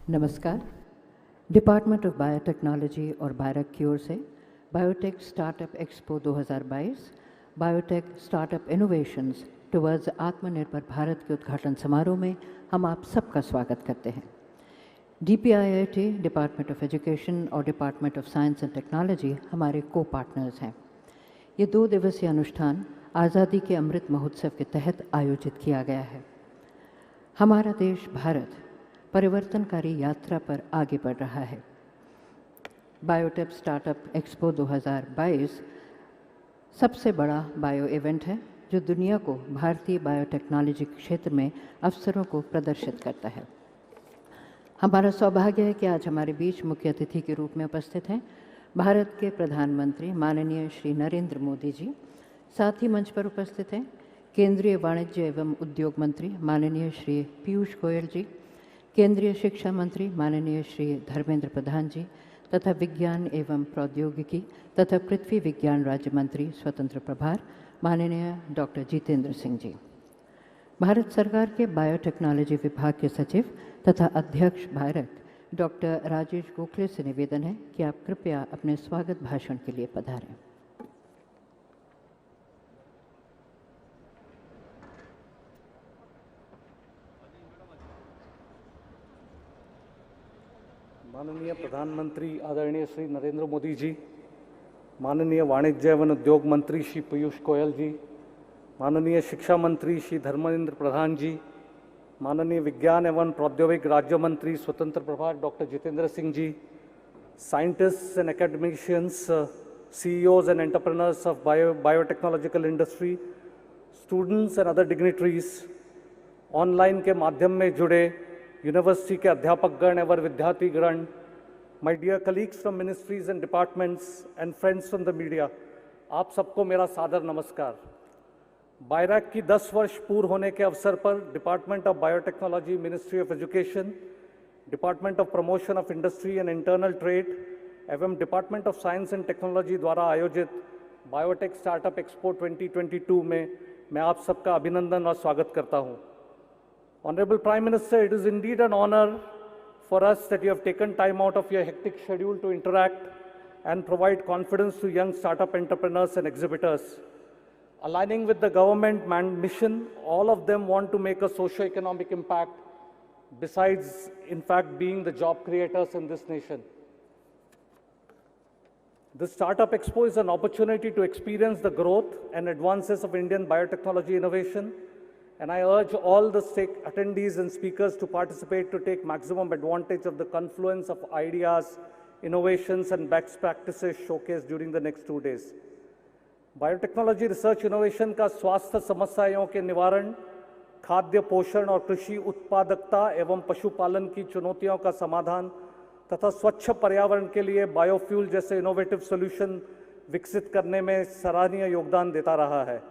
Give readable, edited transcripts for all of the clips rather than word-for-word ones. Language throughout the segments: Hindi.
नमस्कार। डिपार्टमेंट ऑफ बायोटेक्नोलॉजी और बायरक की ओर से biotech startup expo 2022 biotech startup innovations towards आत्मनिर्भर भारत के उद्घाटन समारोह में हम आप सबका स्वागत करते हैं। DPIIT, डिपार्टमेंट ऑफ एजुकेशन और department of science and technology हमारे को पार्टनर्स हैं। ये 2 दिवसीय अनुष्ठान आज़ादी के अमृत महोत्सव के तहत आयोजित किया गया है। हमारा देश भारत परिवर्तनकारी यात्रा पर आगे बढ़ रहा है। बायोटेक स्टार्टअप एक्सपो 2022 सबसे बड़ा बायो इवेंट है जो दुनिया को भारतीय बायोटेक्नोलॉजी क्षेत्र में अवसरों को प्रदर्शित करता है। हमारा सौभाग्य है कि आज हमारे बीच मुख्य अतिथि के रूप में उपस्थित हैं भारत के प्रधानमंत्री माननीय श्री नरेंद्र मोदी जी। साथ ही मंच पर उपस्थित हैं केंद्रीय वाणिज्य एवं उद्योग मंत्री माननीय श्री पीयूष गोयल जी, केंद्रीय शिक्षा मंत्री माननीय श्री धर्मेंद्र प्रधान जी तथा विज्ञान एवं प्रौद्योगिकी तथा पृथ्वी विज्ञान राज्य मंत्री स्वतंत्र प्रभार माननीय डॉक्टर जितेंद्र सिंह जी। भारत सरकार के बायोटेक्नोलॉजी विभाग के सचिव तथा अध्यक्ष बायरक डॉक्टर राजेश गोखले से निवेदन है कि आप कृपया अपने स्वागत भाषण के लिए पधारें। माननीय प्रधानमंत्री आदरणीय श्री नरेंद्र मोदी जी, माननीय वाणिज्य एवं उद्योग मंत्री श्री पीयूष गोयल जी, माननीय शिक्षा मंत्री श्री धर्मेंद्र प्रधान जी, माननीय विज्ञान एवं प्रौद्योगिकी राज्य मंत्री स्वतंत्र प्रभार doctor Jitendra Singh ji, scientists and academicians, CEOs and entrepreneurs of biotechnological industry, students and other dignitaries, online के माध्यम में जुड़े यूनिवर्सिटी के अध्यापकगण एवं विद्यार्थीगण, my dear colleagues from ministries and departments and friends from the media, आप सबको मेरा सादर नमस्कार। बायरक की 10 वर्ष पूर्ण होने के अवसर पर department of biotechnology, ministry of education, department of promotion of industry and internal trade एवं department of science and technology द्वारा आयोजित बायोटेक स्टार्टअप एक्सपो 2022 में मैं आप सबका अभिनंदन और स्वागत करता हूं। Honorable Prime Minister, it is indeed an honor for us that you have taken time out of your hectic schedule to interact and provide confidence to young startup entrepreneurs and exhibitors. Aligning with the government mission, all of them want to make a socio-economic impact besides, in fact, being the job creators in this nation. The Startup Expo is an opportunity to experience the growth and advances of Indian biotechnology innovation, and I urge all the attendees and speakers to participate to take maximum advantage of the confluence of ideas, innovations, and best practices showcased during the next 2 days. Biotechnology research innovation का स्वास्थ्य समस्याओं के निवारण, खाद्य पोषण और कृषि उत्पादकता एवं पशुपालन की चुनौतियों का समाधान तथा स्वच्छ पर्यावरण के लिए बायोफ्यूल जैसे इनोवेटिव सॉल्यूशन विकसित करने में सराहनीय योगदान देता रहा है।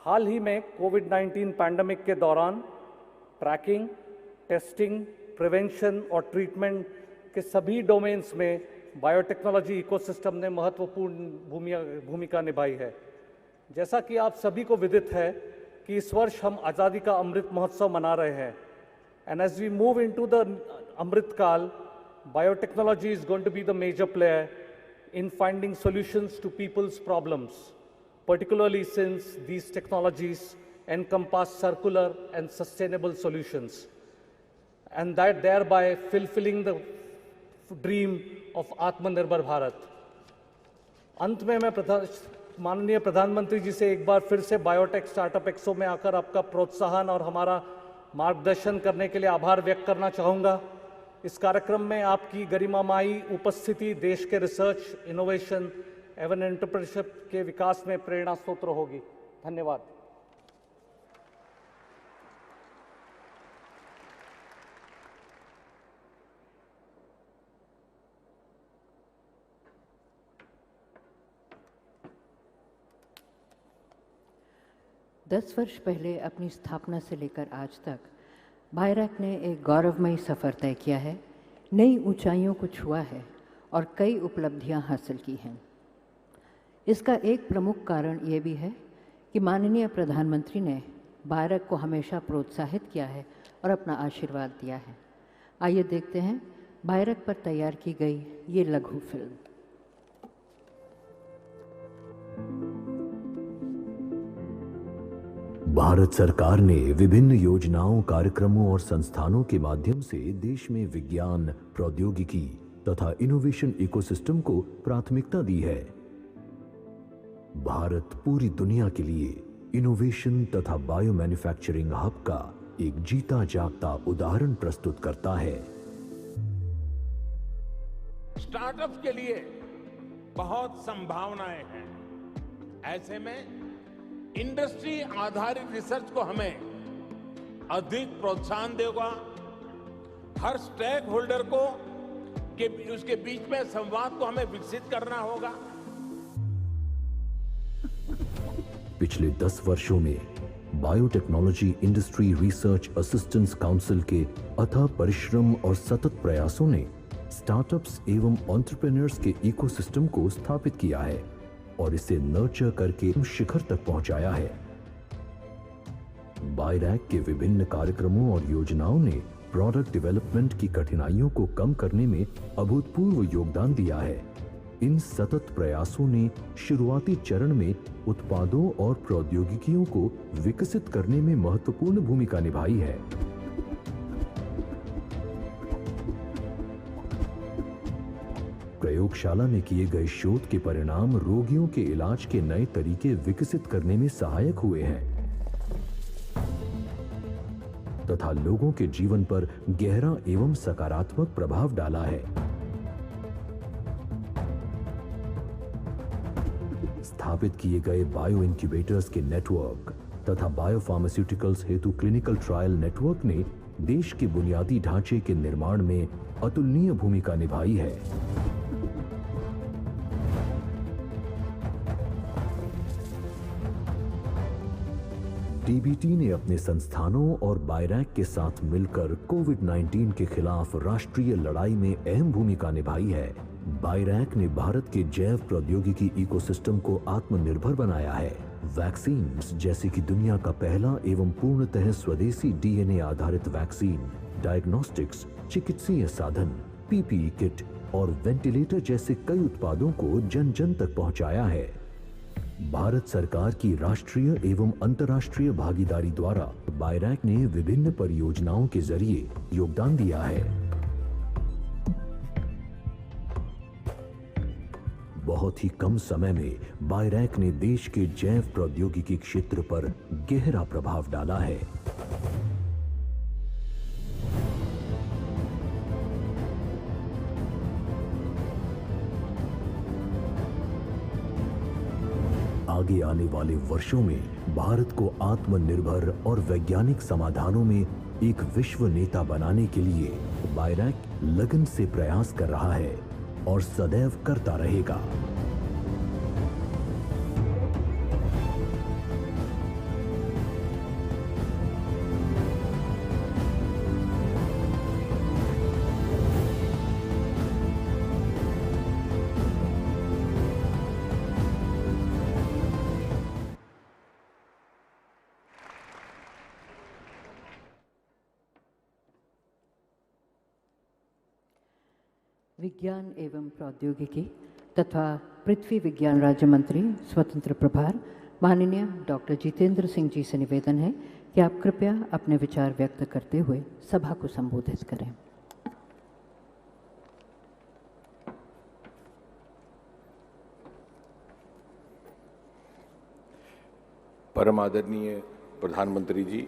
हाल ही में कोविड-19 पैंडेमिक के दौरान ट्रैकिंग, टेस्टिंग, प्रिवेंशन और ट्रीटमेंट के सभी डोमेन्स में बायोटेक्नोलॉजी इकोसिस्टम ने महत्वपूर्ण भूमिका निभाई है। जैसा कि आप सभी को विदित है कि इस वर्ष हम आज़ादी का अमृत महोत्सव मना रहे हैं, and as we move into the Amrit Kaal, biotechnology is going to be the major player in finding solutions to people's problems, particularly since these technologies encompass circular and sustainable solutions, and that thereby fulfilling the dream of Atmanirbhar Bharat. अंत में मैं माननीय प्रधानमंत्री जी से एक बार फिर से बायोटेक स्टार्टअप एक्सपो में आकर आपका प्रोत्साहन और हमारा मार्गदर्शन करने के लिए आभार व्यक्त करना चाहूँगा। इस कार्यक्रम में आपकी गरिमामयी उपस्थिति देश के रिसर्च, इनोवेशन एवं एंटरप्रेन्योरशिप के विकास में प्रेरणा स्रोत होगी। धन्यवाद। दस वर्ष पहले अपनी स्थापना से लेकर आज तक बायरक ने एक गौरवमयी सफ़र तय किया है, नई ऊंचाइयों को छुआ है और कई उपलब्धियां हासिल की हैं। इसका एक प्रमुख कारण ये भी है कि माननीय प्रधानमंत्री ने बायरक को हमेशा प्रोत्साहित किया है और अपना आशीर्वाद दिया है। आइए देखते हैं बायरक पर तैयार की गई ये लघु फिल्म। भारत सरकार ने विभिन्न योजनाओं, कार्यक्रमों और संस्थानों के माध्यम से देश में विज्ञान, प्रौद्योगिकी तथा इनोवेशन इकोसिस्टम को प्राथमिकता दी है। भारत पूरी दुनिया के लिए इनोवेशन तथा बायो मैन्युफैक्चरिंग हब का एक जीता जागता उदाहरण प्रस्तुत करता है। स्टार्टअप्स के लिए बहुत संभावनाएं हैं। ऐसे में इंडस्ट्री आधारित रिसर्च को हमें अधिक प्रोत्साहन देगा। हर स्टेक होल्डर को उसके बीच में संवाद को हमें विकसित करना होगा। पिछले 10 वर्षों में biotechnology industry research assistance council के अथक परिश्रम और सतत प्रयासों ने स्टार्टअप्स एवं एंटरप्रेन्योर्स के इकोसिस्टम को स्थापित किया है और इसे नर्चर करके शिखर तक पहुंचाया है। बायरैक के विभिन्न कार्यक्रमों और योजनाओं ने प्रोडक्ट डेवलपमेंट की कठिनाइयों को कम करने में अभूतपूर्व योगदान दिया है। इन सतत प्रयासों ने शुरुआती चरण में उत्पादों और प्रौद्योगिकियों को विकसित करने में महत्वपूर्ण भूमिका निभाई है। प्रयोगशाला में किए गए शोध के परिणाम रोगियों के इलाज के नए तरीके विकसित करने में सहायक हुए हैं तथा लोगों के जीवन पर गहरा एवं सकारात्मक प्रभाव डाला है। स्थापित किए गए बायो इंक्यूबेटर्स के नेटवर्क तथा बायोफार्मास्यूटिकल्स हेतु क्लिनिकल ट्रायल नेटवर्क ने देश के बुनियादी ढांचे के निर्माण में अतुलनीय भूमिका निभाई है। डीबीटी ने अपने संस्थानों और बायरैक के साथ मिलकर कोविड-19 के खिलाफ राष्ट्रीय लड़ाई में अहम भूमिका निभाई है। बायरैक ने भारत के जैव प्रौद्योगिकी इकोसिस्टम को आत्मनिर्भर बनाया है। वैक्सीन जैसे कि दुनिया का पहला एवं पूर्णतः स्वदेशी डीएनए आधारित वैक्सीन, डायग्नोस्टिक्स, चिकित्सीय साधन, पीपीई किट और वेंटिलेटर जैसे कई उत्पादों को जन जन तक पहुंचाया है। भारत सरकार की राष्ट्रीय एवं अंतर्राष्ट्रीय भागीदारी द्वारा बायरैक ने विभिन्न परियोजनाओं के जरिए योगदान दिया है। बहुत ही कम समय में बायरैक ने देश के जैव प्रौद्योगिकी क्षेत्र पर गहरा प्रभाव डाला है। आगे आने वाले वर्षों में भारत को आत्मनिर्भर और वैज्ञानिक समाधानों में एक विश्व नेता बनाने के लिए बायरैक लगन से प्रयास कर रहा है और सदैव करता रहेगा। विज्ञान एवं प्रौद्योगिकी तथा पृथ्वी विज्ञान राज्य मंत्री स्वतंत्र प्रभार माननीय डॉक्टर जितेंद्र सिंह जी से निवेदन है कि आप कृपया अपने विचार व्यक्त करते हुए सभा को संबोधित करें। परम आदरणीय प्रधानमंत्री जी,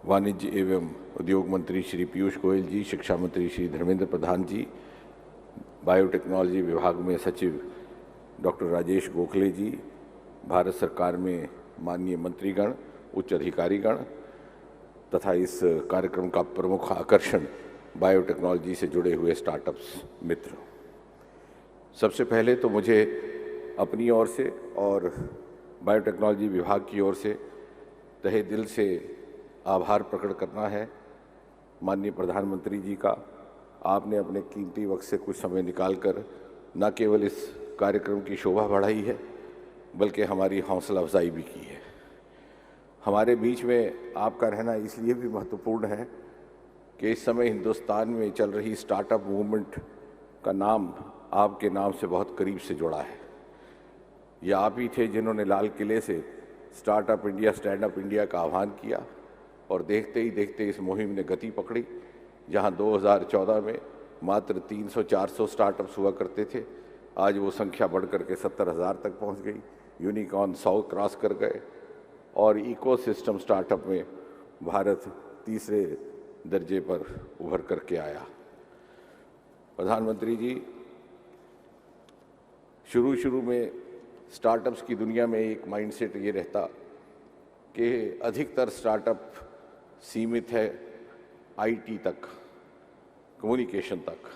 वाणिज्य एवं उद्योग मंत्री श्री पीयूष गोयल जी, शिक्षा मंत्री श्री धर्मेंद्र प्रधान जी, बायोटेक्नोलॉजी विभाग में सचिव डॉक्टर राजेश गोखले जी, भारत सरकार में माननीय मंत्रीगण, उच्च अधिकारीगण तथा इस कार्यक्रम का प्रमुख आकर्षण बायोटेक्नोलॉजी से जुड़े हुए स्टार्टअप्स मित्र, सबसे पहले तो मुझे अपनी ओर से और बायोटेक्नोलॉजी विभाग की ओर से तहे दिल से आभार प्रकट करना है माननीय प्रधानमंत्री जी का। आपने अपने कीमती वक्त से कुछ समय निकालकर न केवल इस कार्यक्रम की शोभा बढ़ाई है बल्कि हमारी हौसला अफजाई भी की है। हमारे बीच में आपका रहना इसलिए भी महत्वपूर्ण है कि इस समय हिंदुस्तान में चल रही स्टार्टअप मूवमेंट का नाम आपके नाम से बहुत करीब से जुड़ा है। ये आप ही थे जिन्होंने लाल किले से startup India, stand up India का आह्वान किया और देखते ही देखते इस मुहिम ने गति पकड़ी। जहां 2014 में मात्र 300-400 स्टार्टअप्स हुआ करते थे, आज वो संख्या बढ़ करके 70,000 तक पहुंच गई। यूनिकॉर्न 100 क्रॉस कर गए और इकोसिस्टम स्टार्टअप में भारत तीसरे दर्जे पर उभर करके आया। प्रधानमंत्री जी, शुरू में स्टार्टअप्स की दुनिया में एक माइंडसेट ये रहता कि अधिकतर स्टार्टअप सीमित है आईटी तक, कम्युनिकेशन तक,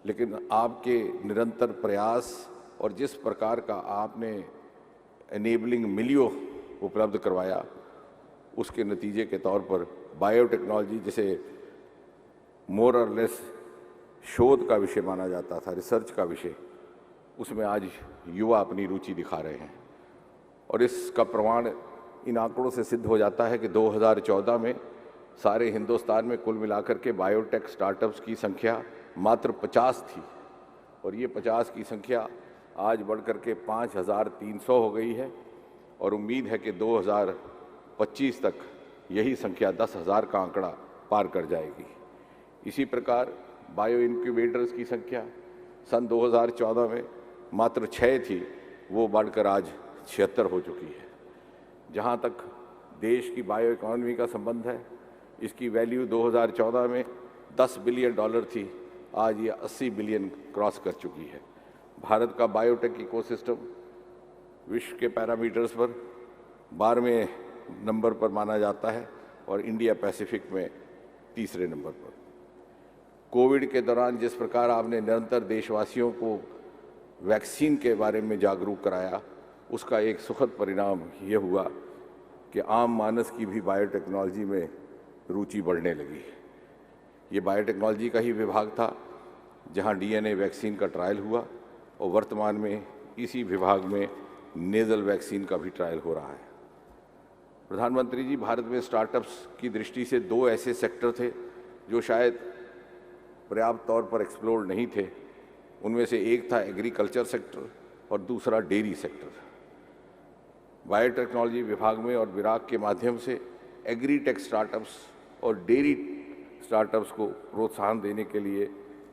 लेकिन आपके निरंतर प्रयास और जिस प्रकार का आपने एनेबलिंग मिलियो उपलब्ध करवाया, उसके नतीजे के तौर पर बायोटेक्नोलॉजी, जिसे मोर और लेस शोध का विषय माना जाता था, रिसर्च का विषय, उसमें आज युवा अपनी रुचि दिखा रहे हैं। और इसका प्रमाण इन आंकड़ों से सिद्ध हो जाता है कि 2014 में सारे हिंदुस्तान में कुल मिलाकर के बायोटेक स्टार्टअप्स की संख्या मात्र 50 थी और ये 50 की संख्या आज बढ़कर के 5,300 हो गई है और उम्मीद है कि 2025 तक यही संख्या 10,000 का आंकड़ा पार कर जाएगी। इसी प्रकार बायो इनक्यूबेटर्स की संख्या सन 2014 में मात्र 6 थी, वो बढ़कर आज 76 हो चुकी है। जहाँ तक देश की बायो इकोनॉमी का संबंध है, इसकी वैल्यू 2014 में $10 बिलियन थी, आज ये 80 बिलियन क्रॉस कर चुकी है। भारत का बायोटेक इकोसिस्टम विश्व के पैरामीटर्स पर 12वें नंबर पर माना जाता है और इंडिया पैसिफिक में तीसरे नंबर पर। कोविड के दौरान जिस प्रकार आपने निरंतर देशवासियों को वैक्सीन के बारे में जागरूक कराया, उसका एक सुखद परिणाम ये हुआ कि आम मानस की भी बायोटेक्नोलॉजी में रुचि बढ़ने लगी। ये बायोटेक्नोलॉजी का ही विभाग था जहां डीएनए वैक्सीन का ट्रायल हुआ और वर्तमान में इसी विभाग में नेज़ल वैक्सीन का भी ट्रायल हो रहा है। प्रधानमंत्री जी, भारत में स्टार्टअप्स की दृष्टि से 2 ऐसे सेक्टर थे जो शायद पर्याप्त तौर पर एक्सप्लोर नहीं थे। उनमें से एक था एग्रीकल्चर सेक्टर और दूसरा डेयरी सेक्टर। बायोटेक्नोलॉजी विभाग में और विराग के माध्यम से एग्रीटेक स्टार्टअप्स और डेयरी स्टार्टअप्स को प्रोत्साहन देने के लिए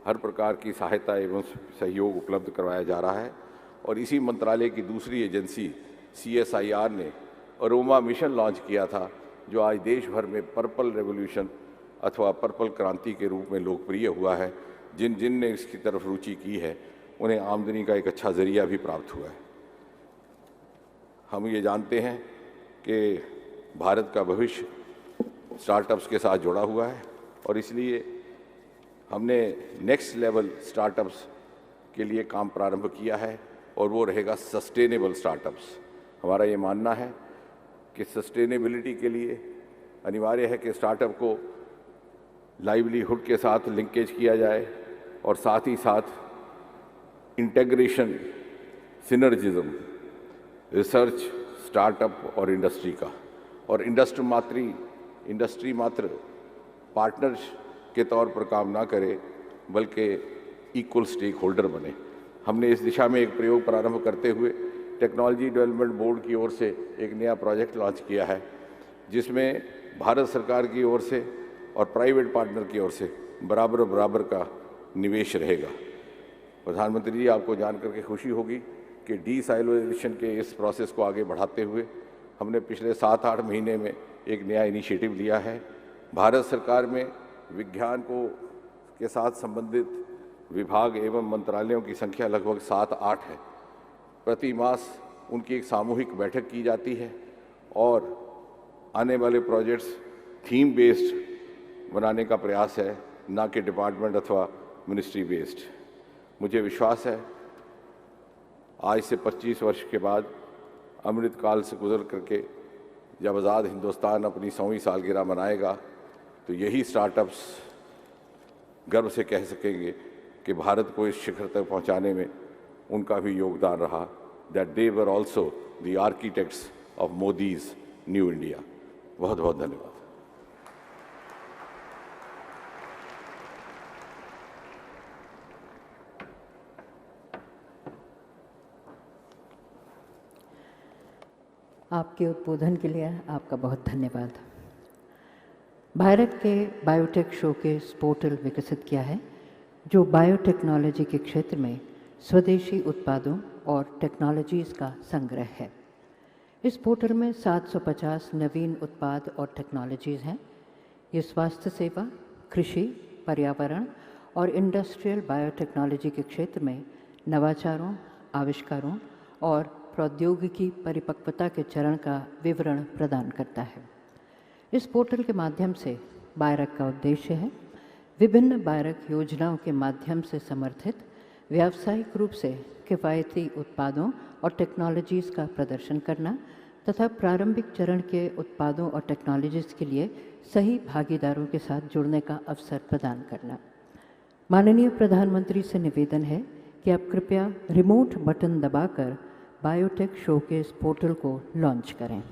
हर प्रकार की सहायता एवं सहयोग उपलब्ध करवाया जा रहा है। और इसी मंत्रालय की दूसरी एजेंसी CSIR ने अरोमा मिशन लॉन्च किया था, जो आज देश भर में पर्पल रेवोल्यूशन अथवा पर्पल क्रांति के रूप में लोकप्रिय हुआ है। जिन जिन ने इसकी तरफ रुचि की है, उन्हें आमदनी का एक अच्छा जरिया भी प्राप्त हुआ है। हम ये जानते हैं कि भारत का भविष्य स्टार्टअप्स के साथ जुड़ा हुआ है और इसलिए हमने नेक्स्ट लेवल स्टार्टअप्स के लिए काम प्रारंभ किया है और वो रहेगा सस्टेनेबल स्टार्टअप्स। हमारा ये मानना है कि सस्टेनेबिलिटी के लिए अनिवार्य है कि स्टार्टअप को लाइवलीहुड के साथ लिंकेज किया जाए और साथ ही साथ इंटेग्रेशन, सिनर्जिज्म, रिसर्च, स्टार्टअप और इंडस्ट्री का, और इंडस्ट्री मात्र पार्टनर्स के तौर पर काम ना करे बल्कि इक्वल स्टेक होल्डर बने। हमने इस दिशा में एक प्रयोग प्रारंभ करते हुए टेक्नोलॉजी डेवलपमेंट बोर्ड की ओर से एक नया प्रोजेक्ट लॉन्च किया है, जिसमें भारत सरकार की ओर से और प्राइवेट पार्टनर की ओर से बराबर का निवेश रहेगा। प्रधानमंत्री जी, आपको जानकर के खुशी होगी कि डीसाइलोजेशन के इस प्रोसेस को आगे बढ़ाते हुए हमने पिछले 7-8 महीने में एक नया इनिशिएटिव लिया है। भारत सरकार में विज्ञान के साथ संबंधित विभाग एवं मंत्रालयों की संख्या लगभग 7-8 है। प्रति मास उनकी एक सामूहिक बैठक की जाती है और आने वाले प्रोजेक्ट्स थीम बेस्ड बनाने का प्रयास है, ना कि डिपार्टमेंट अथवा मिनिस्ट्री बेस्ड। मुझे विश्वास है आज से 25 वर्ष के बाद अमृत काल से गुजर करके जब आज़ाद हिंदुस्तान अपनी 100वीं सालगिरह मनाएगा, तो यही स्टार्टअप्स गर्व से कह सकेंगे कि भारत को इस शिखर तक पहुंचाने में उनका भी योगदान रहा, that they were also the architects of Modi's new India. बहुत बहुत धन्यवाद। आपके उद्बोधन के लिए आपका बहुत धन्यवाद। भारत के बायोटेक शोकेस पोर्टल विकसित किया है जो बायोटेक्नोलॉजी के क्षेत्र में स्वदेशी उत्पादों और टेक्नोलॉजीज़ का संग्रह है। इस पोर्टल में 750 नवीन उत्पाद और टेक्नोलॉजीज़ हैं। ये स्वास्थ्य सेवा, कृषि, पर्यावरण और इंडस्ट्रियल बायोटेक्नोलॉजी के क्षेत्र में नवाचारों, आविष्कारों और प्रौद्योगिकी परिपक्वता के चरण का विवरण प्रदान करता है। इस पोर्टल के माध्यम से बायरक का उद्देश्य है विभिन्न बायरक योजनाओं के माध्यम से समर्थित व्यावसायिक रूप से किफ़ायती उत्पादों और टेक्नोलॉजीज़ का प्रदर्शन करना तथा प्रारंभिक चरण के उत्पादों और टेक्नोलॉजीज़ के लिए सही भागीदारों के साथ जुड़ने का अवसर प्रदान करना। माननीय प्रधानमंत्री से निवेदन है कि आप कृपया रिमोट बटन दबाकर बायोटेक शोकेस पोर्टल को लॉन्च करें।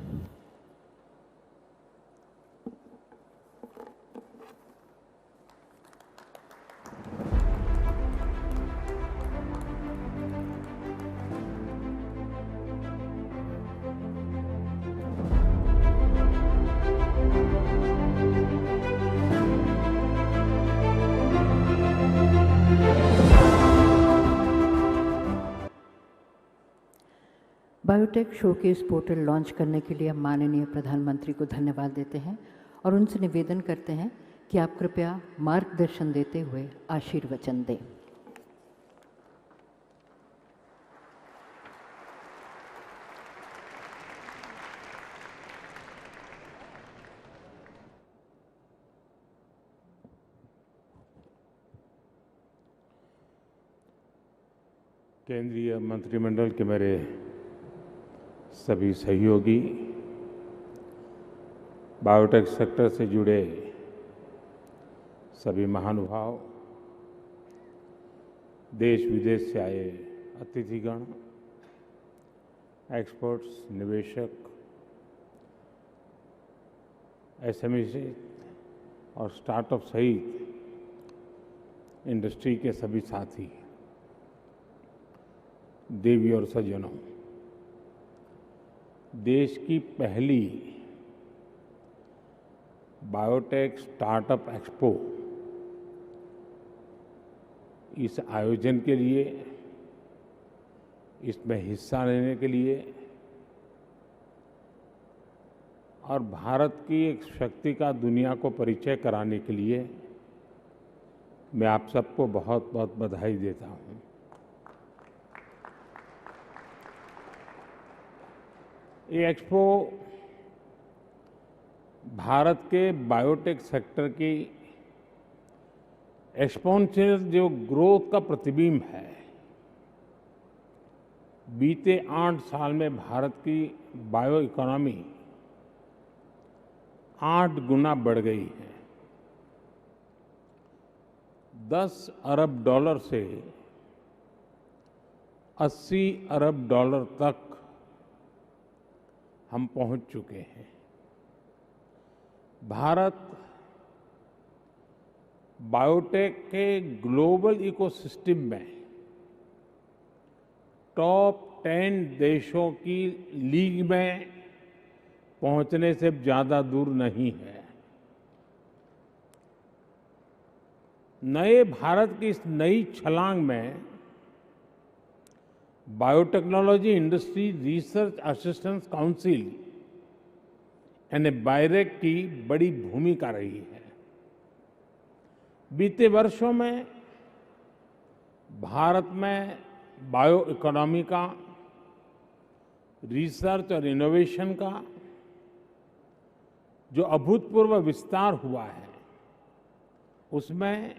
बायोटेक शोकेस पोर्टल लॉन्च करने के लिए हम माननीय प्रधानमंत्री को धन्यवाद देते हैं और उनसे निवेदन करते हैं कि आप कृपया मार्गदर्शन देते हुए आशीर्वचन दें। केंद्रीय मंत्रिमंडल के मेरे सभी सहयोगी, बायोटेक सेक्टर से जुड़े सभी महानुभाव, देश विदेश से आए अतिथिगण, एक्सपर्ट्स, निवेशक, एसएमई और स्टार्टअप सहित इंडस्ट्री के सभी साथी, देवी और सज्जनों, देश की पहली बायोटेक स्टार्टअप एक्सपो इस आयोजन के लिए, इसमें हिस्सा लेने के लिए और भारत की एक शक्ति का दुनिया को परिचय कराने के लिए मैं आप सबको बहुत बहुत बधाई देता हूं। ये एक्सपो भारत के बायोटेक सेक्टर की एक्सपोनेंशियल जो ग्रोथ का प्रतिबिंब है। बीते 8 साल में भारत की बायो इकोनॉमी 8 गुना बढ़ गई है। 10 अरब डॉलर से 80 अरब डॉलर तक हम पहुंच चुके हैं। भारत बायोटेक के ग्लोबल इकोसिस्टम में टॉप 10 देशों की लीग में पहुंचने से ज्यादा दूर नहीं है। नए भारत की इस नई छलांग में biotechnology industry research assistance council यानी बायरेक की बड़ी भूमिका रही है। बीते वर्षों में भारत में बायो इकोनॉमी का, रिसर्च और इनोवेशन का जो अभूतपूर्व विस्तार हुआ है, उसमें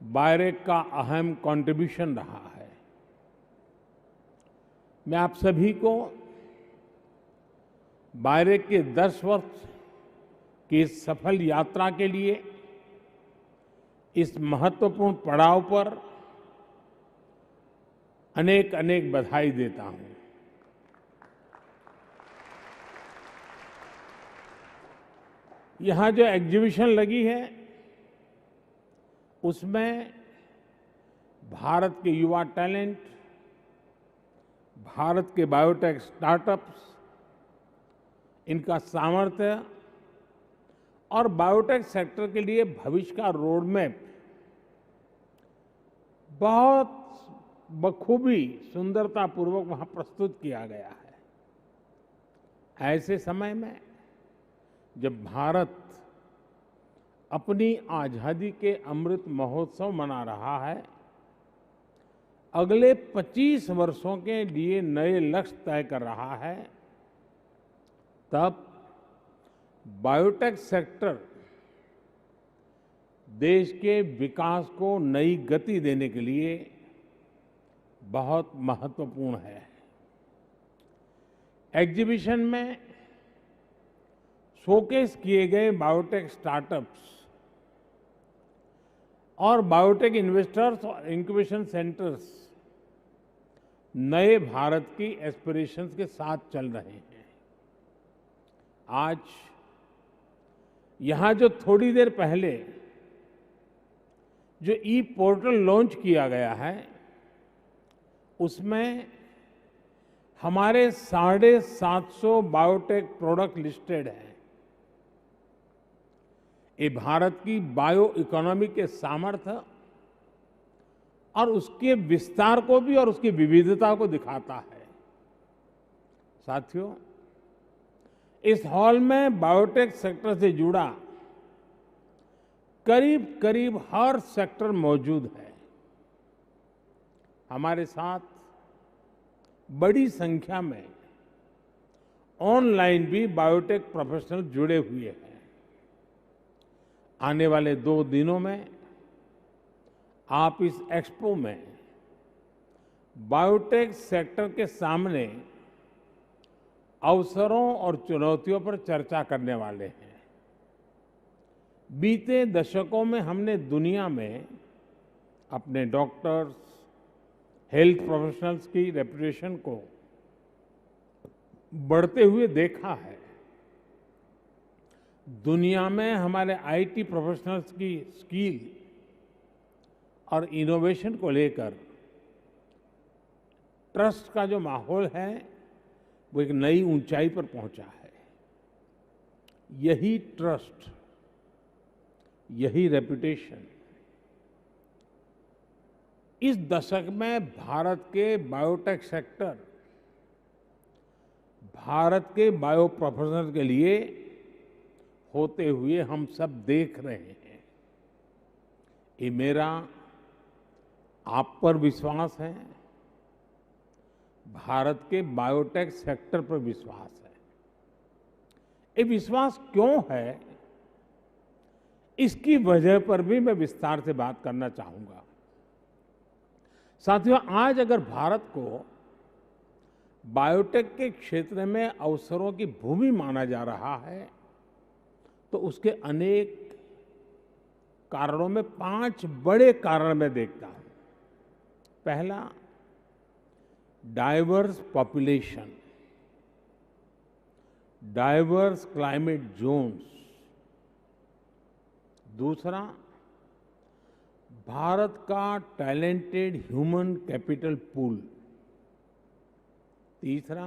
बायरेक का अहम कंट्रीब्यूशन रहा है। मैं आप सभी को बायरेक के 10 वर्ष की इस सफल यात्रा के लिए, इस महत्वपूर्ण पड़ाव पर अनेक अनेक बधाई देता हूं। यहां जो एग्जीबिशन लगी है, उसमें भारत के युवा टैलेंट, भारत के बायोटेक स्टार्टअप्स इनका सामर्थ्य और बायोटेक सेक्टर के लिए भविष्य का रोड मैप बहुत बखूबी सुंदरतापूर्वक वहां प्रस्तुत किया गया है। ऐसे समय में जब भारत अपनी आजादी के अमृत महोत्सव मना रहा है, अगले 25 वर्षों के लिए नए लक्ष्य तय कर रहा है, तब बायोटेक सेक्टर देश के विकास को नई गति देने के लिए बहुत महत्वपूर्ण है। एग्जीबिशन में शोकेस किए गए बायोटेक स्टार्टअप्स और बायोटेक इन्वेस्टर्स और इंक्यूबेशन सेंटर्स नए भारत की एस्पिरेशंस के साथ चल रहे हैं। आज यहां जो थोड़ी देर पहले जो ई पोर्टल लॉन्च किया गया है, उसमें हमारे 750 बायोटेक प्रोडक्ट लिस्टेड हैं। ये भारत की बायो इकोनॉमी के सामर्थ्य और उसके विस्तार को भी और उसकी विविधता को दिखाता है। साथियों, इस हॉल में बायोटेक सेक्टर से जुड़ा करीब करीब हर सेक्टर मौजूद है। हमारे साथ बड़ी संख्या में ऑनलाइन भी बायोटेक प्रोफेशनल जुड़े हुए हैं। आने वाले 2 दिनों में आप इस एक्सपो में बायोटेक सेक्टर के सामने अवसरों और चुनौतियों पर चर्चा करने वाले हैं। बीते दशकों में हमने दुनिया में अपने डॉक्टर्स, हेल्थ प्रोफेशनल्स की रेपुटेशन को बढ़ते हुए देखा है। दुनिया में हमारे आईटी प्रोफेशनल्स की स्किल और इनोवेशन को लेकर ट्रस्ट का जो माहौल है वो एक नई ऊंचाई पर पहुंचा है। यही ट्रस्ट, यही रेपुटेशन इस दशक में भारत के बायोटेक सेक्टर, भारत के बायो प्रोफेशनल्स के लिए होते हुए हम सब देख रहे हैं। ये मेरा आप पर विश्वास है, भारत के बायोटेक सेक्टर पर विश्वास है। ये विश्वास क्यों है, इसकी वजह पर भी मैं विस्तार से बात करना चाहूंगा। साथियों, आज अगर भारत को बायोटेक के क्षेत्र में अवसरों की भूमि माना जा रहा है, तो उसके अनेक कारणों में 5 बड़े कारण मैं देखता हूं। पहला, diverse population, diverse climate zones. दूसरा, भारत का टैलेंटेड ह्यूमन कैपिटल पूल। तीसरा,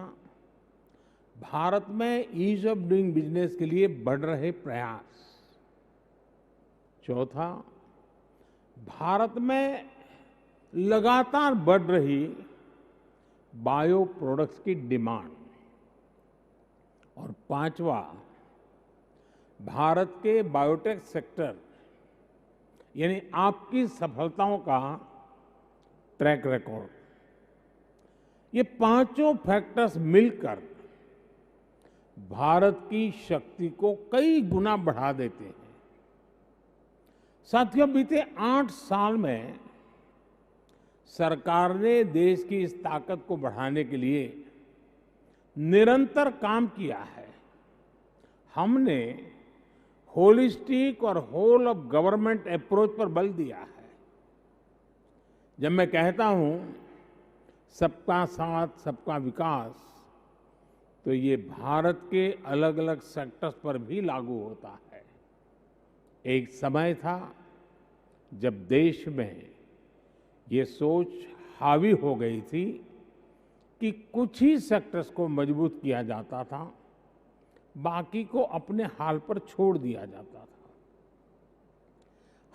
भारत में ईज ऑफ डूइंग बिजनेस के लिए बढ़ रहे प्रयास। चौथा, भारत में लगातार बढ़ रही बायो प्रोडक्ट्स की डिमांड। और पांचवा, भारत के बायोटेक सेक्टर यानी आपकी सफलताओं का ट्रैक रिकॉर्ड। ये पांचों फैक्टर्स मिलकर भारत की शक्ति को कई गुना बढ़ा देते हैं। साथियों, बीते 8 साल में सरकार ने देश की इस ताकत को बढ़ाने के लिए निरंतर काम किया है। हमने होलिस्टिक और होल ऑफ गवर्नमेंट अप्रोच पर बल दिया है। जब मैं कहता हूं सबका साथ सबका विकास, तो ये भारत के अलग अलग सेक्टर्स पर भी लागू होता है। एक समय था जब देश में ये सोच हावी हो गई थी कि कुछ ही सेक्टर्स को मजबूत किया जाता था, बाकी को अपने हाल पर छोड़ दिया जाता था।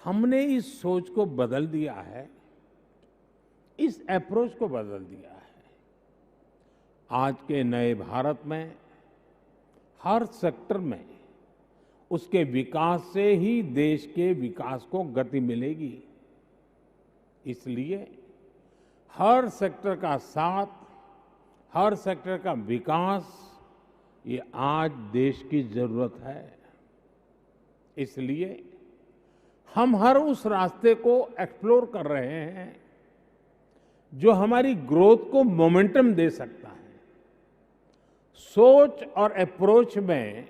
हमने इस सोच को बदल दिया है, इस अप्रोच को बदल दिया है। आज के नए भारत में हर सेक्टर में उसके विकास से ही देश के विकास को गति मिलेगी। इसलिए हर सेक्टर का साथ, हर सेक्टर का विकास, ये आज देश की जरूरत है। इसलिए हम हर उस रास्ते को एक्सप्लोर कर रहे हैं जो हमारी ग्रोथ को मोमेंटम दे सकता है। सोच और अप्रोच में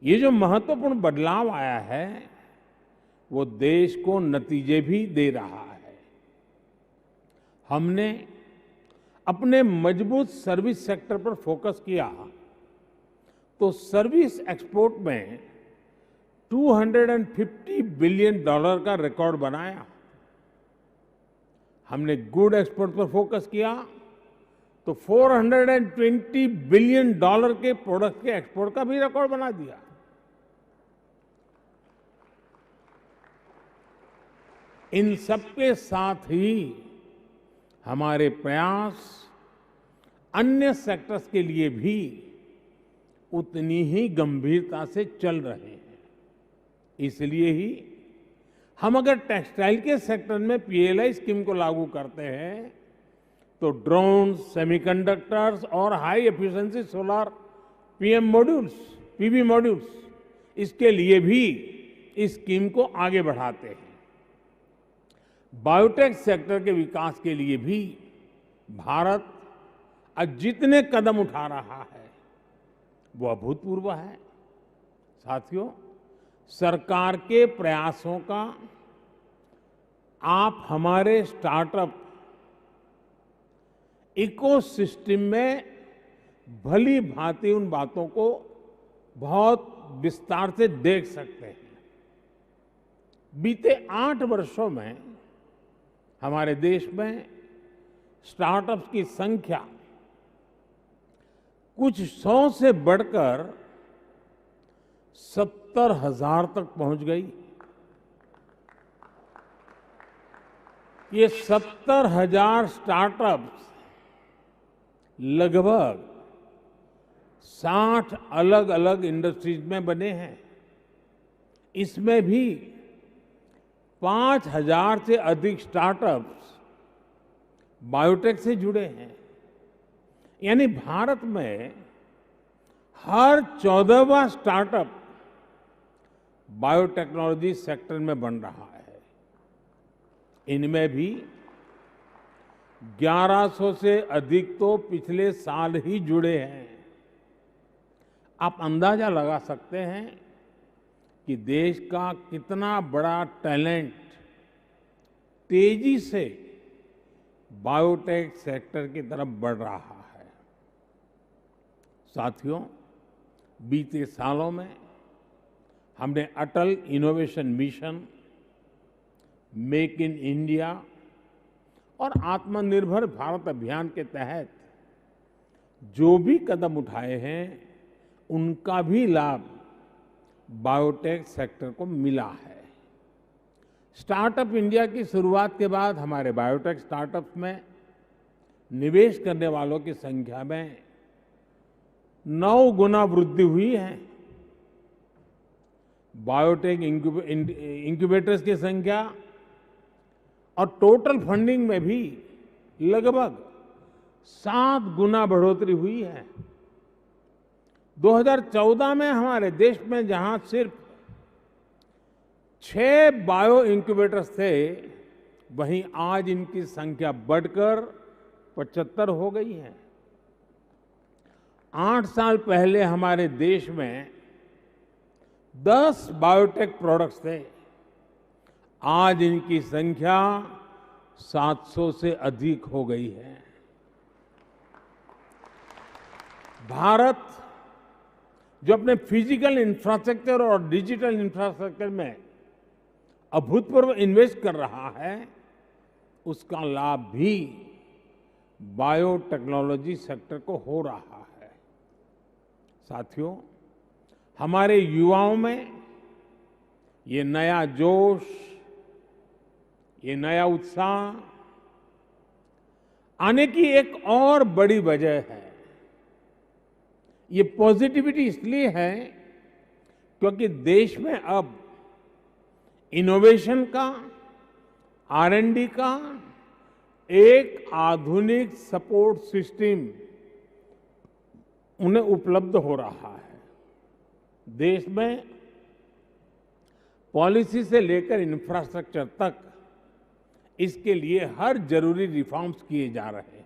ये जो महत्वपूर्ण बदलाव आया है वो देश को नतीजे भी दे रहा है। हमने अपने मजबूत सर्विस सेक्टर पर फोकस किया तो सर्विस एक्सपोर्ट में $250 बिलियन का रिकॉर्ड बनाया। हमने गुड एक्सपोर्ट पर फोकस किया तो $420 बिलियन के प्रोडक्ट के एक्सपोर्ट का भी रिकॉर्ड बना दिया। इन सबके साथ ही हमारे प्रयास अन्य सेक्टर्स के लिए भी उतनी ही गंभीरता से चल रहे हैं। इसलिए ही हम अगर टेक्सटाइल के सेक्टर में पीएलआई स्कीम को लागू करते हैं तो ड्रोन, सेमीकंडक्टर्स और high efficiency solar PV modules, इसके लिए भी इस स्कीम को आगे बढ़ाते हैं। बायोटेक सेक्टर के विकास के लिए भी भारत आज जितने कदम उठा रहा है वो अभूतपूर्व है। साथियों, सरकार के प्रयासों का आप हमारे स्टार्टअप इकोसिस्टम में भली भांति उन बातों को बहुत विस्तार से देख सकते हैं। बीते 8 वर्षों में हमारे देश में स्टार्टअप्स की संख्या कुछ 100 से बढ़कर 70,000 तक पहुंच गई। ये 70,000 स्टार्टअप्स लगभग 60 अलग अलग इंडस्ट्रीज में बने हैं। इसमें भी 5,000 से अधिक स्टार्टअप्स बायोटेक से जुड़े हैं। यानी भारत में हर 14वां स्टार्टअप बायोटेक्नोलॉजी सेक्टर में बन रहा है। इनमें भी 1100 से अधिक तो पिछले साल ही जुड़े हैं। आप अंदाजा लगा सकते हैं कि देश का कितना बड़ा टैलेंट तेजी से बायोटेक सेक्टर की तरफ बढ़ रहा है। साथियों, बीते सालों में हमने Atal innovation mission, make in India और आत्मनिर्भर भारत अभियान के तहत जो भी कदम उठाए हैं उनका भी लाभ बायोटेक सेक्टर को मिला है। स्टार्टअप इंडिया की शुरुआत के बाद हमारे बायोटेक स्टार्टअप्स में निवेश करने वालों की संख्या में 9 गुना वृद्धि हुई है। बायोटेक इंक्यूबेटर्स की संख्या और टोटल फंडिंग में भी लगभग 7 गुना बढ़ोतरी हुई है। 2014 में हमारे देश में जहां सिर्फ 6 बायो इंक्यूबेटर्स थे, वहीं आज इनकी संख्या बढ़कर 75 हो गई है। 8 साल पहले हमारे देश में 10 बायोटेक प्रोडक्ट्स थे, आज इनकी संख्या 700 से अधिक हो गई है। भारत जो अपने फिजिकल इंफ्रास्ट्रक्चर और डिजिटल इंफ्रास्ट्रक्चर में अभूतपूर्व इन्वेस्ट कर रहा है, उसका लाभ भी बायोटेक्नोलॉजी सेक्टर को हो रहा है। साथियों, हमारे युवाओं में ये नया जोश, ये नया उत्साह आने की एक और बड़ी वजह है। ये पॉजिटिविटी इसलिए है क्योंकि देश में अब इनोवेशन का, R&D का एक आधुनिक सपोर्ट सिस्टम उन्हें उपलब्ध हो रहा है। देश में पॉलिसी से लेकर इंफ्रास्ट्रक्चर तक इसके लिए हर जरूरी रिफॉर्म्स किए जा रहे हैं।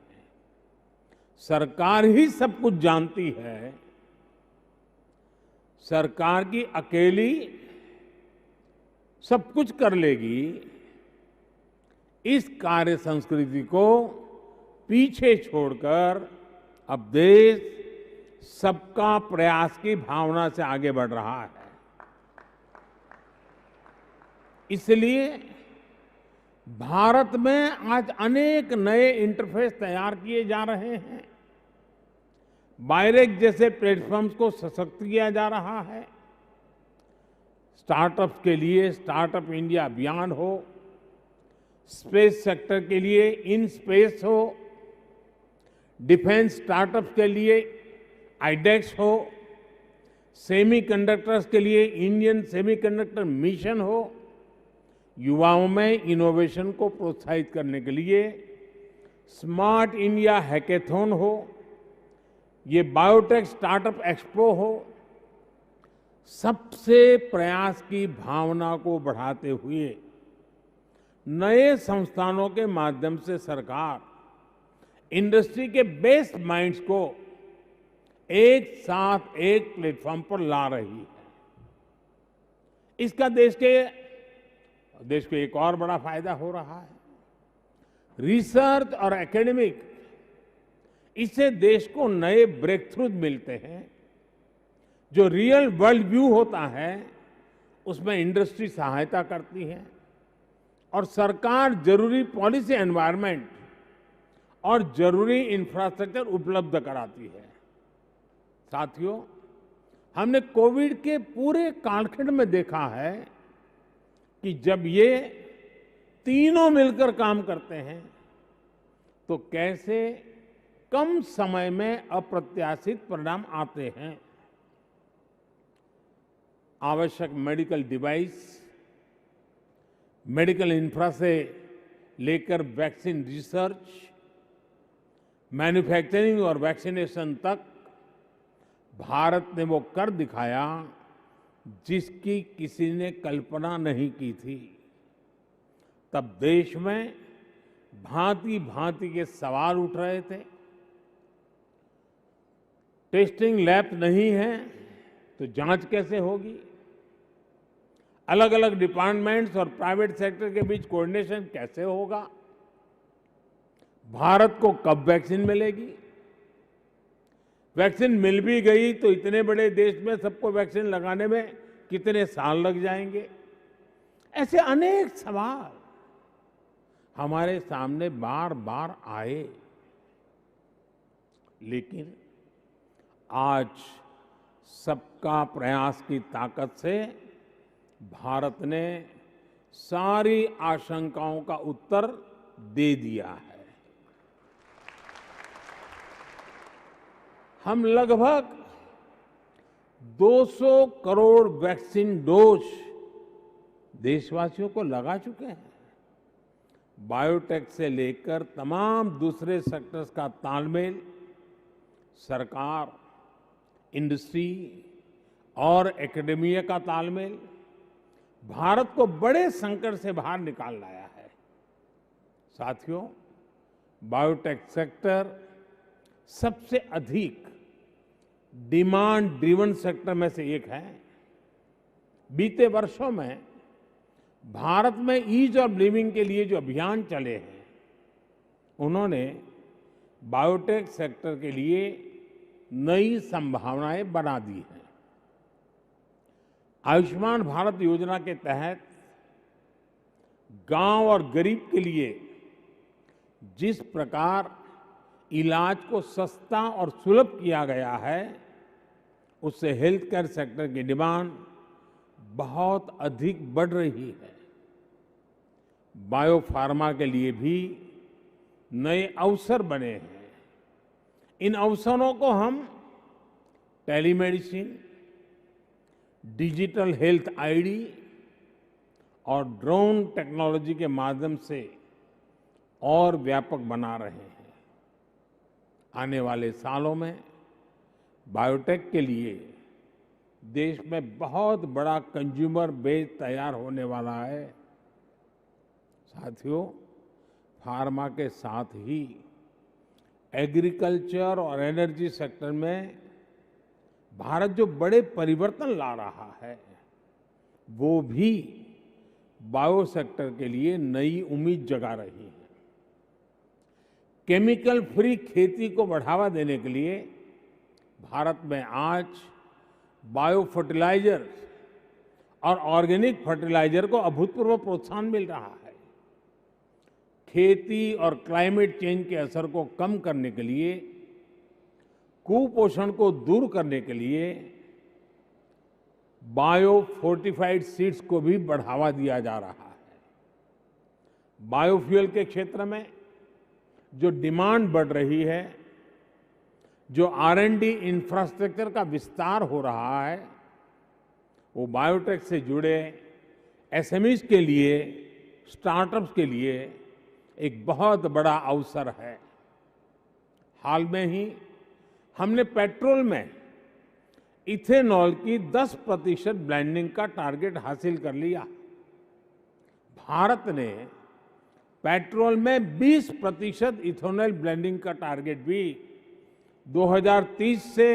सरकार ही सब कुछ जानती है। सरकार की अकेली सब कुछ कर लेगी, इस कार्य संस्कृति को पीछे छोड़कर अब देश सबका प्रयास की भावना से आगे बढ़ रहा है। इसलिए भारत में आज अनेक नए इंटरफेस तैयार किए जा रहे हैं। बायरेक जैसे प्लेटफॉर्म्स को सशक्त किया जा रहा है। स्टार्टअप्स के लिए स्टार्टअप इंडिया अभियान हो, स्पेस सेक्टर के लिए इन स्पेस हो, डिफेंस स्टार्टअप्स के लिए आईडेक्स हो, सेमीकंडक्टर्स के लिए इंडियन सेमीकंडक्टर मिशन हो, युवाओं में इनोवेशन को प्रोत्साहित करने के लिए स्मार्ट इंडिया हैकेथॉन हो, ये बायोटेक स्टार्टअप एक्सपो हो, सबसे प्रयास की भावना को बढ़ाते हुए नए संस्थानों के माध्यम से सरकार इंडस्ट्री के बेस्ट माइंड्स को एक साथ एक प्लेटफॉर्म पर ला रही है। इसका देश को एक और बड़ा फायदा हो रहा है। रिसर्च और एकेडमिक, इससे देश को नए ब्रेक थ्रू मिलते हैं। जो रियल वर्ल्ड व्यू होता है उसमें इंडस्ट्री सहायता करती है और सरकार जरूरी पॉलिसी एनवायरनमेंट और जरूरी इंफ्रास्ट्रक्चर उपलब्ध कराती है। साथियों, हमने कोविड के पूरे कालखंड में देखा है कि जब ये तीनों मिलकर काम करते हैं तो कैसे कम समय में अप्रत्याशित परिणाम आते हैं। आवश्यक मेडिकल डिवाइस, मेडिकल इंफ्रा से लेकर वैक्सीन रिसर्च, मैन्युफैक्चरिंग और वैक्सीनेशन तक भारत ने वो कर दिखाया जिसकी किसी ने कल्पना नहीं की थी। तब देश में भांति भांति के सवाल उठ रहे थे। टेस्टिंग लैब नहीं है तो जांच कैसे होगी? अलग अलग डिपार्टमेंट्स और प्राइवेट सेक्टर के बीच कोऑर्डिनेशन कैसे होगा? भारत को कब वैक्सीन मिलेगी? वैक्सीन मिल भी गई तो इतने बड़े देश में सबको वैक्सीन लगाने में कितने साल लग जाएंगे? ऐसे अनेक सवाल हमारे सामने बार बार आए। लेकिन आज सबका प्रयास की ताकत से भारत ने सारी आशंकाओं का उत्तर दे दिया है। हम लगभग 200 करोड़ वैक्सीन डोज देशवासियों को लगा चुके हैं। बायोटेक से लेकर तमाम दूसरे सेक्टर्स का तालमेल सरकार, इंडस्ट्री और एकेडेमिया का तालमेल भारत को बड़े संकट से बाहर निकाल लाया है। साथियों, बायोटेक सेक्टर सबसे अधिक डिमांड ड्रिवन सेक्टर में से एक है। बीते वर्षों में भारत में ईज ऑफ लिविंग के लिए जो अभियान चले हैं, उन्होंने बायोटेक सेक्टर के लिए नई संभावनाएं बना दी हैं। आयुष्मान भारत योजना के तहत गांव और गरीब के लिए जिस प्रकार इलाज को सस्ता और सुलभ किया गया है, उससे हेल्थ केयर सेक्टर की डिमांड बहुत अधिक बढ़ रही है। बायोफार्मा के लिए भी नए अवसर बने हैं। इन अवसरों को हम टेलीमेडिसिन, डिजिटल हेल्थ आईडी और ड्रोन टेक्नोलॉजी के माध्यम से और व्यापक बना रहे हैं। आने वाले सालों में बायोटेक के लिए देश में बहुत बड़ा कंज्यूमर बेस तैयार होने वाला है। साथियों, फार्मा के साथ ही एग्रीकल्चर और एनर्जी सेक्टर में भारत जो बड़े परिवर्तन ला रहा है, वो भी बायो सेक्टर के लिए नई उम्मीद जगा रही है। केमिकल फ्री खेती को बढ़ावा देने के लिए भारत में आज बायो फर्टिलाइजर और ऑर्गेनिक फर्टिलाइजर को अभूतपूर्व प्रोत्साहन मिल रहा है। खेती और क्लाइमेट चेंज के असर को कम करने के लिए, कुपोषण को दूर करने के लिए बायो फोर्टिफाइड सीड्स को भी बढ़ावा दिया जा रहा है। बायोफ्यूल के क्षेत्र में जो डिमांड बढ़ रही है, जो R&D इंफ्रास्ट्रक्चर का विस्तार हो रहा है, वो बायोटेक से जुड़े एसएमईज के लिए, स्टार्टअप्स के लिए एक बहुत बड़ा अवसर है। हाल में ही हमने पेट्रोल में इथेनॉल की 10% ब्लेंडिंग का टारगेट हासिल कर लिया। भारत ने पेट्रोल में 20% इथेनॉल ब्लेंडिंग का टारगेट भी 2030 से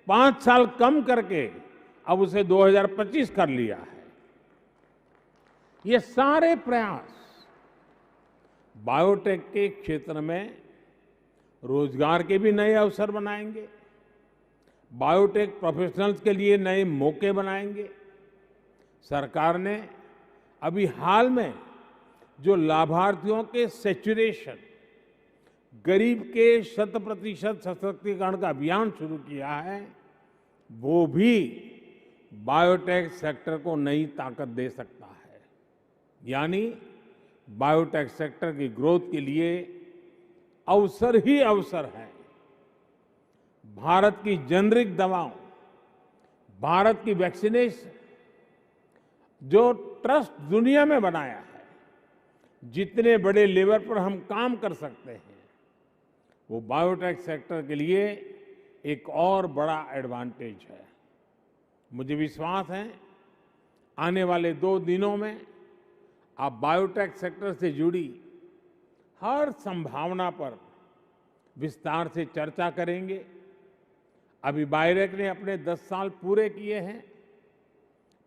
5 साल कम करके अब उसे 2025 कर लिया है। ये सारे प्रयास बायोटेक के क्षेत्र में रोजगार के भी नए अवसर बनाएंगे, बायोटेक प्रोफेशनल्स के लिए नए मौके बनाएंगे। सरकार ने अभी हाल में जो लाभार्थियों के सैचुरेशन, गरीब के 100% सशक्तिकरण का अभियान शुरू किया है, वो भी बायोटेक सेक्टर को नई ताकत दे सकता है। यानी बायोटेक सेक्टर की ग्रोथ के लिए अवसर ही अवसर है। भारत की जेनरिक दवाओं, भारत की वैक्सीनेशन, जो ट्रस्ट दुनिया में बनाया है, जितने बड़े लेवल पर हम काम कर सकते हैं, वो बायोटेक सेक्टर के लिए एक और बड़ा एडवांटेज है। मुझे विश्वास है आने वाले 2 दिनों में आप बायोटेक सेक्टर से जुड़ी हर संभावना पर विस्तार से चर्चा करेंगे। अभी बायोटेक ने अपने 10 साल पूरे किए हैं।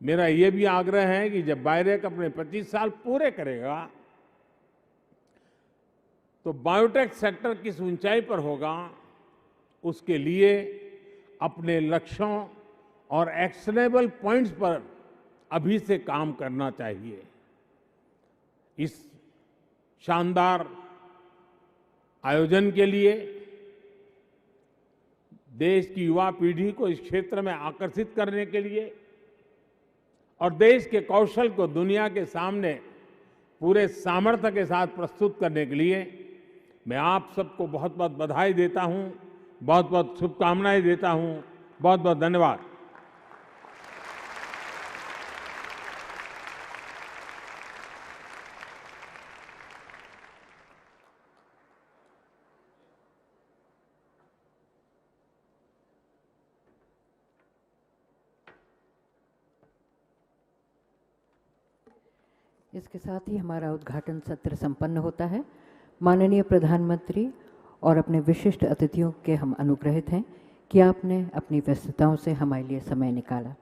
मेरा ये भी आग्रह है कि जब बायोटेक अपने 25 साल पूरे करेगा तो बायोटेक सेक्टर किस ऊंचाई पर होगा, उसके लिए अपने लक्ष्यों और एक्शनेबल पॉइंट्स पर अभी से काम करना चाहिए। इस शानदार आयोजन के लिए देश की युवा पीढ़ी को इस क्षेत्र में आकर्षित करने के लिए और देश के कौशल को दुनिया के सामने पूरे सामर्थ्य के साथ प्रस्तुत करने के लिए मैं आप सबको बहुत बहुत बधाई देता हूं, बहुत बहुत शुभकामनाएं देता हूं। बहुत बहुत धन्यवाद। इसके साथ ही हमारा उद्घाटन सत्र संपन्न होता है। माननीय प्रधानमंत्री और अपने विशिष्ट अतिथियों के हम अनुग्रहित हैं कि आपने अपनी व्यस्तताओं से हमारे लिए समय निकाला।